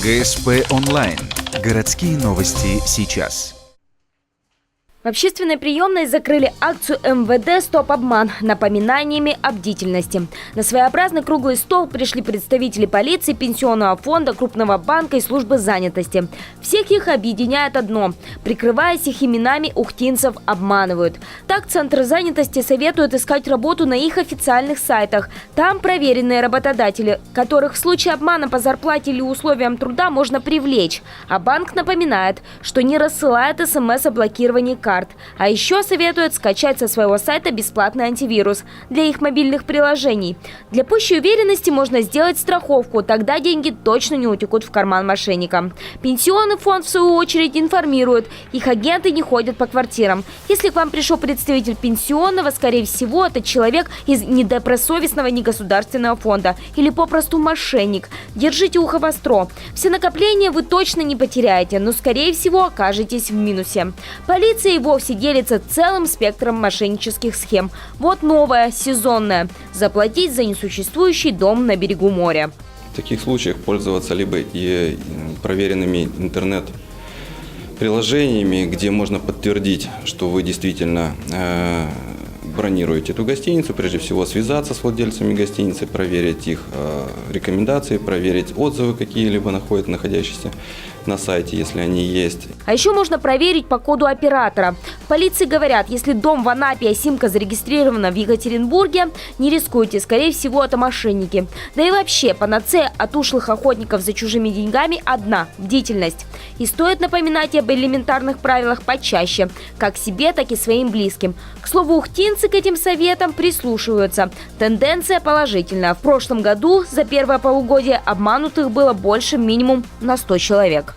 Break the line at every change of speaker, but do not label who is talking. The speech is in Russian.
ГСП онлайн. Городские новости сейчас.
В общественной приемной закрыли акцию МВД «Стоп-обман» напоминаниями о бдительности. На своеобразный круглый стол пришли представители полиции, пенсионного фонда, крупного банка и службы занятости. Всех их объединяет одно – прикрываясь их именами, ухтинцев обманывают. Так Центр занятости советует искать работу на их официальных сайтах. Там проверенные работодатели, которых в случае обмана по зарплате или условиям труда можно привлечь. А банк напоминает, что не рассылает СМС о блокировании карт. А еще советует скачать со своего сайта бесплатный антивирус для их мобильных приложений. Для пущей уверенности можно сделать страховку, тогда деньги точно не утекут в карман мошенникам. Пенсионный фонд, в свою очередь, информирует, их агенты не ходят по квартирам. Если к вам пришел представитель пенсионного, скорее всего, это человек из недобросовестного негосударственного фонда или попросту мошенник. Держите ухо востро. Все накопления вы точно не потеряете, но, скорее всего, окажетесь в минусе. Полиция и вовсе делится целым спектром мошеннических схем. Вот новая, сезонная. Заплатить за несуществующий дом на берегу моря.
В таких случаях пользоваться либо и проверенными интернет-приложениями, где можно подтвердить, что вы действительно бронируете эту гостиницу, прежде всего связаться с владельцами гостиницы, проверить их рекомендации, проверить отзывы какие-либо находящиеся на сайте, если они есть.
А еще можно проверить по коду оператора. В полиции говорят, если дом в Анапе, а симка зарегистрирована в Екатеринбурге, не рискуйте, скорее всего, это мошенники. Да и вообще, панацея от ушлых охотников за чужими деньгами одна – бдительность. И стоит напоминать об элементарных правилах почаще, как себе, так и своим близким. К слову, ухтинцы к этим советам прислушиваются. Тенденция положительная. В прошлом году за первое полугодие обманутых было больше минимум на 100 человек.